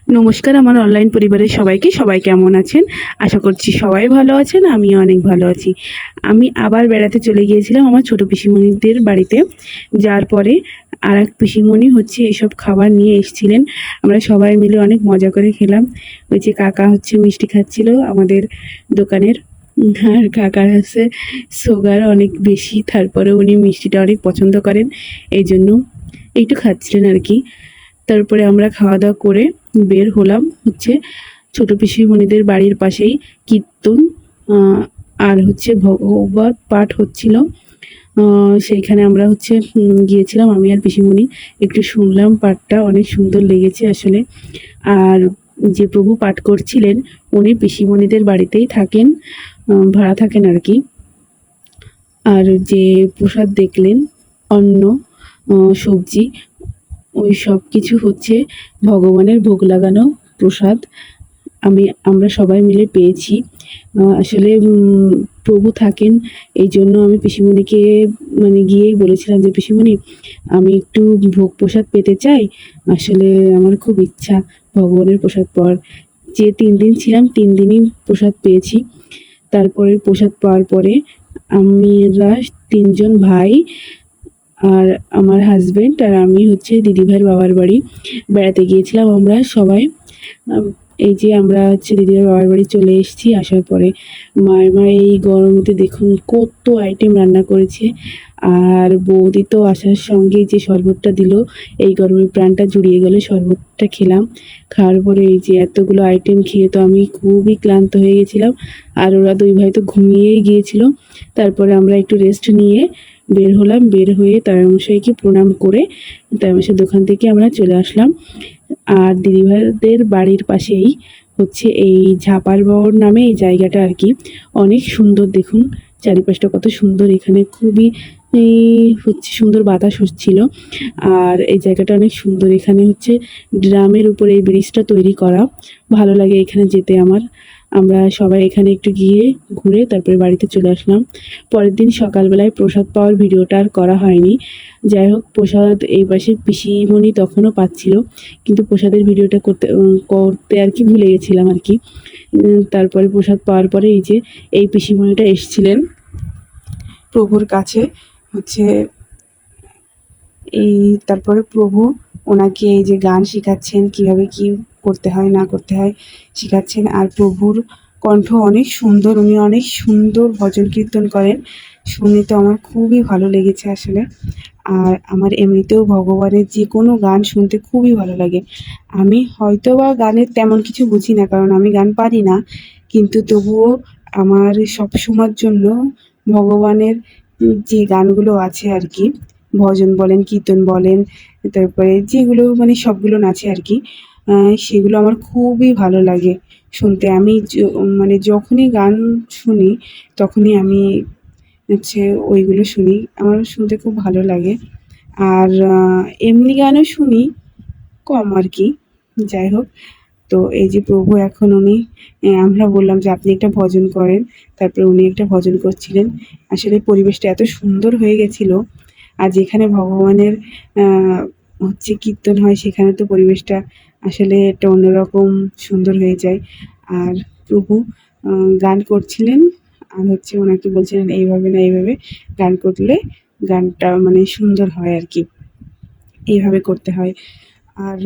নমস্কার আমার অনলাইন পরিবারের সবাই কেমন আছেন? আশা করছি সবাই ভালো আছেন, আমিও অনেক ভালো আছি। আমি আবার বেড়াতে চলে গিয়েছিলাম আমার ছোট পিসিমণিদের বাড়িতে। যার পরে আরেক পিসিমণি এসব খাবার নিয়ে এসেছিলেন। আমরা সবাই মিলে অনেক মজা করে খেলাম। ওই যে কাকা মিষ্টি খাচ্ছিল আমাদের দোকানের। আর কাকার সুগার অনেক বেশি, তারপরে উনি মিষ্টিটা অনেক পছন্দ করেন, এই জন্য একটু খাচ্ছিলেন আর কি। তারপরে আমরা খাওয়া দাওয়া করে বের হলাম ছোট পিসিমণিদের বাড়ির পাশেই কীর্তন আর ভগবত পাঠ হচ্ছিল। সেইখানে আমরা গিয়েছিলাম, আমি আর পিসিমণি একটু শুনলাম পাঠটা, অনেক সুন্দর লেগেছে আসলে। আর যে প্রভু পাঠ করছিলেন উনি পিসিমণিদের বাড়িতেই থাকেন, ভাড়া থাকেন আর কি। আর যে প্রসাদ দেখলেন, অন্ন, সবজি, ওই সব কিছু ভগবানের ভোগ লাগানো প্রসাদ আমরা সবাই মিলে পেয়েছি। আসলে প্রভু থাকেন, এই জন্য আমি পিসিমণিকে গিয়েই বলেছিলাম যে পিসিমণি, আমি একটু ভোগ প্রসাদ পেতে চাই। আসলে আমার খুব ইচ্ছা ভগবানের প্রসাদ পাওয়ার। যে 3 দিন ছিলাম 3 দিনই প্রসাদ পেয়েছি। তারপরে প্রসাদ পাওয়ার পরে আমরা 3 জন ভাই আর আমার হাজব্যান্ড আর আমি দিদিভাইয়ের বাবার বাড়ি বেড়াতে গিয়েছিলাম আমরা সবাই। এই যে আমরা দিদিভাইয়ের বাবার বাড়ি চলে এসেছি। আসার পরে মায়ের মা এই গরমেতে দেখুন কত আইটেম রান্না করেছে। আর বৌদি তো আসার সঙ্গেই যে শরবতটা দিল, এই গরমে প্রাণটা জুড়িয়ে গেল। শরবতটা খেলাম, খাওয়ার পরে এই যে এতগুলো আইটেম খেয়ে তো আমি খুবই ক্লান্ত হয়ে গেছিলাম। আর ওরা 2 ভাই তো ঘুমিয়েই গিয়েছিল। তারপরে আমরা একটু রেস্ট নিয়ে বের হলাম। বের হয়ে তায়ামশাইকে প্রণাম করে তায়ামশাইয়ের দোকান থেকে আমরা চলে আসলাম। আর দিদিভাইদের বাড়ির পাশেই এই ঝাপার বর নামে এই জায়গাটা আর কি। অনেক সুন্দর, দেখুন চারিপাশটা কত সুন্দর। এখানে খুবই সুন্দর বাতাস হচ্ছিল। আর এই জায়গাটা অনেক সুন্দর। এখানে ড্রামের উপরে এই ব্রিজটা তৈরি করা, ভালো লাগে এখানে যেতে আমার। আমরা সবাই এখানে একটু গিয়ে ঘুরে তারপরে বাড়িতে চলে আসলাম। পরের দিন সকালবেলায় প্রসাদ পাওয়ার ভিডিওটা আর করা হয়নি। যাই হোক, প্রসাদ এই পাশে পিসিমণি তখনও পাচ্ছিল, কিন্তু প্রসাদের ভিডিওটা করতে আর কি ভুলে গেছিলাম আর কি। তারপরে প্রসাদ পাওয়ার পরে এই পিসিমণিটা এসেছিলেন প্রভুর কাছে এই। তারপরে প্রভু ওনাকে এই যে গান শেখাচ্ছেন, কিভাবে কি করতে হয় না করতে হয় শেখাচ্ছেন। আর প্রভুর কণ্ঠ অনেক সুন্দর, উনি অনেক সুন্দর ভজন কীর্তন করেন। শুনে তো আমার খুবই ভালো লেগেছে আসলে। আর আমার এমনিতেও ভগবানের যে কোনো গান শুনতে খুবই ভালো লাগে। আমি হয়তো বা গানের তেমন কিছু বুঝি না, কারণ আমি গান পারি না, কিন্তু তবুও আমার সবসময়ের জন্য ভগবানের যে গানগুলো আছে আর কি, ভজন বলেন, কীর্তন বলেন, তারপরে যেগুলো সবগুলো নাচে আর কি, সেগুলো আমার খুবই ভালো লাগে শুনতে। আমি যখনই গান শুনি তখনই আমি ওইগুলো শুনি, আমার শুনতে খুব ভালো লাগে। আর এমনি গানও শুনি, কম আর কি। যাই হোক, তো এই যে প্রভু এখন উনি, আমরা বললাম যে আপনি একটা ভজন করেন, তারপরে উনি একটা ভজন করছিলেন। আসলে পরিবেশটা এত সুন্দর হয়ে গেছিল। আর যেখানে ভগবানের কীর্তন হয় সেখানে তো পরিবেশটা আসলে একটা অন্যরকম সুন্দর হয়ে যায়। আর প্রভু গান করছিলেন, আর ওনাকে বলছিলেন এইভাবে না এইভাবে গান করলে গানটা সুন্দর হয় আর কি, এইভাবে করতে হয়। আর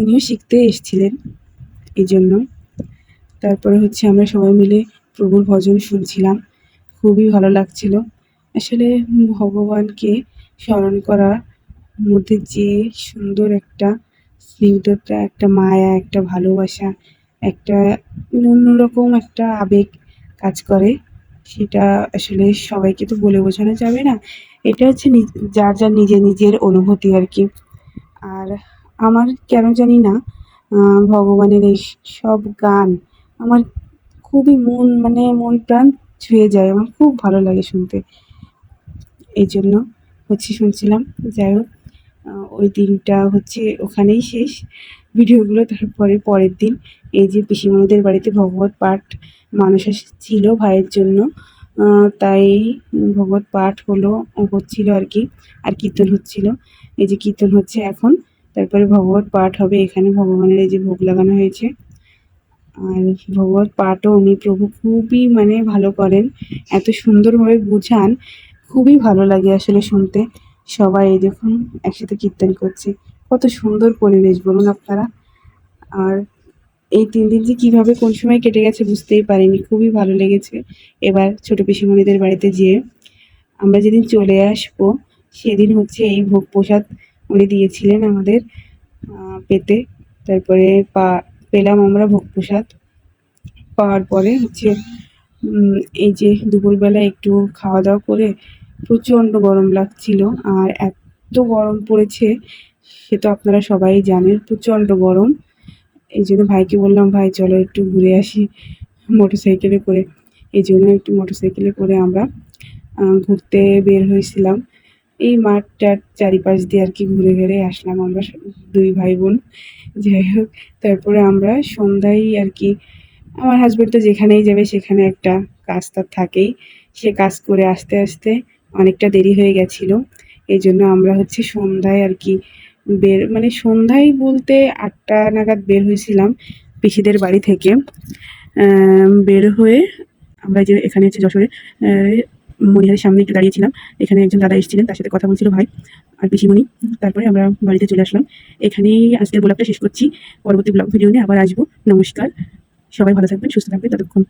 উনিও শিখতে এসেছিলেন এই জন্য। তারপরে আমরা সবাই মিলে প্রভুর ভজন শুনছিলাম, খুবই ভালো লাগছিল। আসলে ভগবানকে স্মরণ করার মধ্যে যে সুন্দর একটা স্নিগ্ধতা, একটা মায়া, একটা ভালোবাসা, একটা অন্যরকম একটা আবেগ কাজ করে, সেটা আসলে সবাইকে তো বলে বোঝানো যাবে না। এটা যার যার নিজের নিজের অনুভূতি আর কি। আর আমার কেন জানি না ভগবানের এই সব গান আমার খুবই মন প্রাণ ছুঁয়ে যায়, আমার খুব ভালো লাগে শুনতে, এই জন্য শুনছিলাম। যাই হোক, ওই দিনটা ওখানেই শেষ ভিডিওগুলো। তারপরে পরের দিন এই যে পিসিমণিদের বাড়িতে ভগবত পাঠ মানুষ ছিল ভাইয়ের জন্য, তাই ভগবত পাঠ হচ্ছিল আর কি, আর কীর্তন হচ্ছিল। এই যে কীর্তন হচ্ছে এখন, তারপরে ভগবত পাঠ হবে। এখানে ভগবানের এই যে ভোগ লাগানো হয়েছে। আর ভগবত পাঠও উনি প্রভু খুবই মানে ভালো করেন, এত সুন্দরভাবে বুঝান, খুবই ভালো লাগে আসলে শুনতে। সবাই এই দেখুন একসাথে কীর্তন করছে, কত সুন্দর পরিবেশ বলুন আপনারা। আর এই 3 দিন যে কীভাবে কোন সময় কেটে গেছে বুঝতেই পারিনি, খুবই ভালো লেগেছে। এবার ছোট পিসিমণিদের বাড়িতে যেয়ে আমরা যেদিন চলে আসবো সেদিন হচ্ছে এই ভোগ প্রসাদ উনি দিয়েছিলেন আমাদের পেতে। তারপরে পেলাম আমরা ভোগ প্রসাদ। পাওয়ার পরে হচ্ছে এই যে দুপুরবেলা একটু খাওয়া দাওয়া করে প্রচণ্ড গরম লাগছিল। আর এত গরম পড়েছে সে তো আপনারা সবাই জানেন, প্রচণ্ড গরম। এই জন্য ভাইকে বললাম, ভাই চলো একটু ঘুরে আসি মোটরসাইকেলে করে। এই জন্য একটু মোটরসাইকেলে করে আমরা ঘুরতে বের হয়েছিলাম। এই মাঠটার চারিপাশ দিয়ে আর কি ঘুরে ঘুরে আসলাম আমরা 2 ভাই বোন। যাই হোক, তারপরে আমরা সন্ধ্যায় আর কি, আমার হাজব্যান্ড তো যেখানেই যাবে সেখানে একটা কাজ তার থাকেই, সে কাজ করে আসতে আসতে অনেকটা দেরি হয়ে গেছিলো। এই জন্য আমরা হচ্ছে সন্ধ্যায় আর কি মানে সন্ধ্যায় বলতে 8টা নাগাদ বের হয়েছিলাম পিসিদের বাড়ি থেকে। বের হয়ে আমরা যে এখানে হচ্ছে যশোরে মনিহারের সামনে একটু দাঁড়িয়েছিলাম। এখানে একজন দাদা এসেছিলেন, তার সাথে কথা বলছিল ভাই আর পিসিমণি। তারপরে আমরা বাড়িতে চলে আসলাম। এখানেই আজকের ব্লগটা শেষ করছি। পরবর্তী ব্লগ ভিডিও নিয়ে আবার আসবো। নমস্কার, সবাই ভালো থাকবেন, সুস্থ থাকবেন ততক্ষণ।